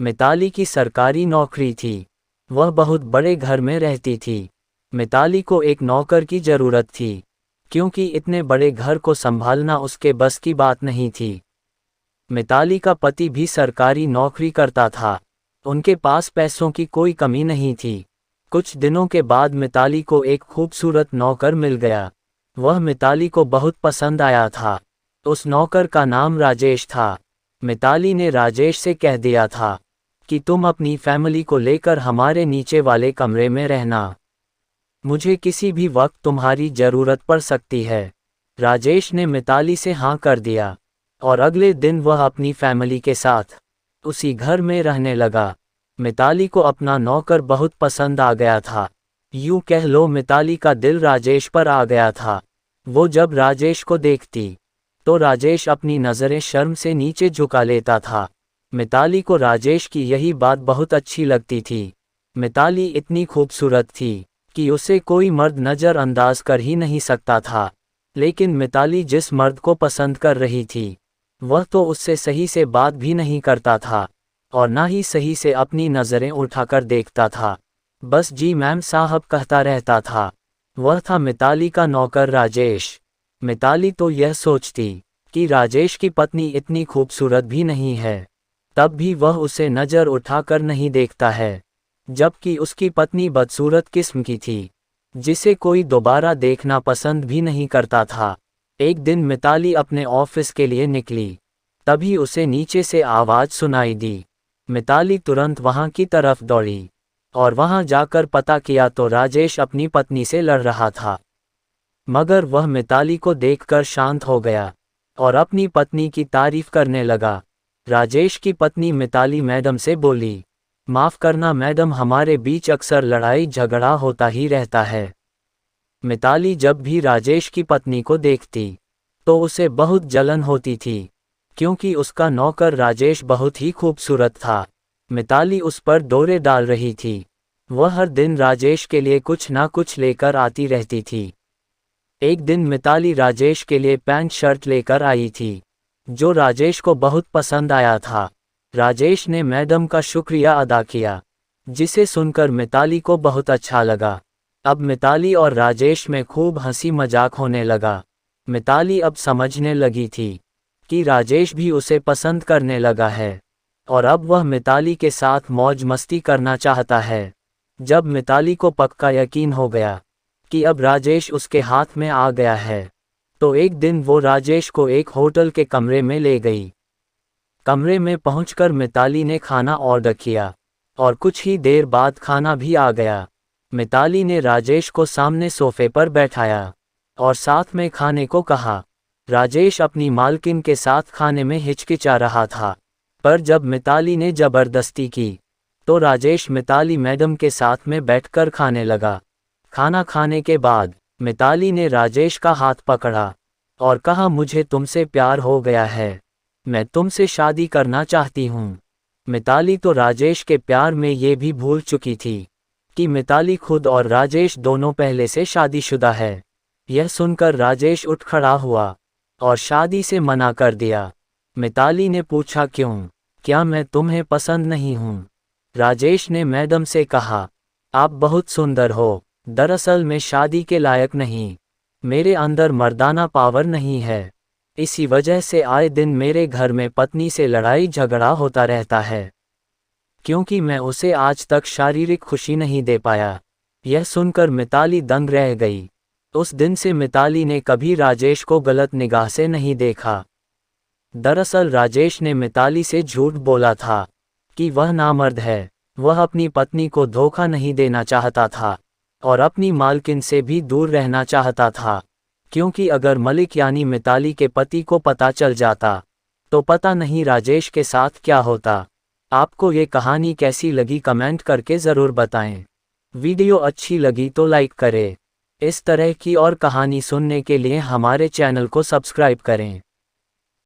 मिताली की सरकारी नौकरी थी। वह बहुत बड़े घर में रहती थी। मिताली को एक नौकर की ज़रूरत थी, क्योंकि इतने बड़े घर को संभालना उसके बस की बात नहीं थी। मिताली का पति भी सरकारी नौकरी करता था। उनके पास पैसों की कोई कमी नहीं थी। कुछ दिनों के बाद मिताली को एक खूबसूरत नौकर मिल गया। वह मिताली को बहुत पसंद आया था। उस नौकर का नाम राजेश था। मिताली ने राजेश से कह दिया था कि तुम अपनी फैमिली को लेकर हमारे नीचे वाले कमरे में रहना। मुझे किसी भी वक्त तुम्हारी ज़रूरत पड़ सकती है। राजेश ने मिताली से हाँ कर दिया और अगले दिन वह अपनी फैमिली के साथ उसी घर में रहने लगा। मिताली को अपना नौकर बहुत पसंद आ गया था। यूँ कह लो मिताली का दिल राजेश पर आ गया था। वो जब राजेश को देखती तो राजेश अपनी नज़रें शर्म से नीचे झुका लेता था। मिताली को राजेश की यही बात बहुत अच्छी लगती थी। मिताली इतनी खूबसूरत थी कि उसे कोई मर्द नज़रअंदाज कर ही नहीं सकता था। लेकिन मिताली जिस मर्द को पसंद कर रही थी वह तो उससे सही से बात भी नहीं करता था और ना ही सही से अपनी नज़रें उठाकर देखता था। बस जी मैम साहब कहता रहता था। वह था मिताली का नौकर राजेश। मिताली तो यह सोचती कि राजेश की पत्नी इतनी खूबसूरत भी नहीं है, तब भी वह उसे नज़र उठाकर नहीं देखता है, जबकि उसकी पत्नी बदसूरत किस्म की थी, जिसे कोई दोबारा देखना पसंद भी नहीं करता था। एक दिन मिताली अपने ऑफिस के लिए निकली, तभी उसे नीचे से आवाज़ सुनाई दी। मिताली तुरंत वहां की तरफ दौड़ी और वहां जाकर पता किया तो राजेश अपनी पत्नी से लड़ रहा था। मगर वह मिताली को देखकर शांत हो गया और अपनी पत्नी की तारीफ करने लगा। राजेश की पत्नी मिताली मैडम से बोली, माफ़ करना मैडम, हमारे बीच अक्सर लड़ाई झगड़ा होता ही रहता है। मिताली जब भी राजेश की पत्नी को देखती तो उसे बहुत जलन होती थी, क्योंकि उसका नौकर राजेश बहुत ही खूबसूरत था। मिताली उस पर दौरे डाल रही थी। वह हर दिन राजेश के लिए कुछ ना कुछ लेकर आती रहती थी। एक दिन मिताली राजेश के लिए पैंट शर्ट लेकर आई थी, जो राजेश को बहुत पसंद आया था। राजेश ने मैडम का शुक्रिया अदा किया, जिसे सुनकर मिताली को बहुत अच्छा लगा। अब मिताली और राजेश में खूब हंसी मजाक होने लगा। मिताली अब समझने लगी थी कि राजेश भी उसे पसंद करने लगा है और अब वह मिताली के साथ मौज मस्ती करना चाहता है। जब मिताली को पक्का यकीन हो गया कि अब राजेश उसके हाथ में आ गया है, तो एक दिन वो राजेश को एक होटल के कमरे में ले गई। कमरे में पहुंचकर मिताली ने खाना ऑर्डर किया और कुछ ही देर बाद खाना भी आ गया। मिताली ने राजेश को सामने सोफे पर बैठाया और साथ में खाने को कहा। राजेश अपनी मालकिन के साथ खाने में हिचकिचा रहा था, पर जब मिताली ने ज़बरदस्ती की तो राजेश मिताली मैडम के साथ में बैठकर खाने लगा। खाना खाने के बाद मिताली ने राजेश का हाथ पकड़ा और कहा, मुझे तुमसे प्यार हो गया है, मैं तुमसे शादी करना चाहती हूँ। मिताली तो राजेश के प्यार में ये भी भूल चुकी थी कि मिताली खुद और राजेश दोनों पहले से शादीशुदा है। यह सुनकर राजेश उठ खड़ा हुआ और शादी से मना कर दिया। मिताली ने पूछा, क्यों, क्या मैं तुम्हें पसंद नहीं हूँ? राजेश ने मैडम से कहा, आप बहुत सुंदर हो, दरअसल मैं शादी के लायक नहीं, मेरे अंदर मर्दाना पावर नहीं है, इसी वजह से आए दिन मेरे घर में पत्नी से लड़ाई झगड़ा होता रहता है, क्योंकि मैं उसे आज तक शारीरिक खुशी नहीं दे पाया। यह सुनकर मिताली दंग रह गई। उस दिन से मिताली ने कभी राजेश को गलत निगाह से नहीं देखा। दरअसल राजेश ने मिताली से झूठ बोला था कि वह नामर्द है। वह अपनी पत्नी को धोखा नहीं देना चाहता था और अपनी मालकिन से भी दूर रहना चाहता था, क्योंकि अगर मलिक यानी मिताली के पति को पता चल जाता तो पता नहीं राजेश के साथ क्या होता। आपको ये कहानी कैसी लगी कमेंट करके ज़रूर बताएं। वीडियो अच्छी लगी तो लाइक करें। इस तरह की और कहानी सुनने के लिए हमारे चैनल को सब्सक्राइब करें।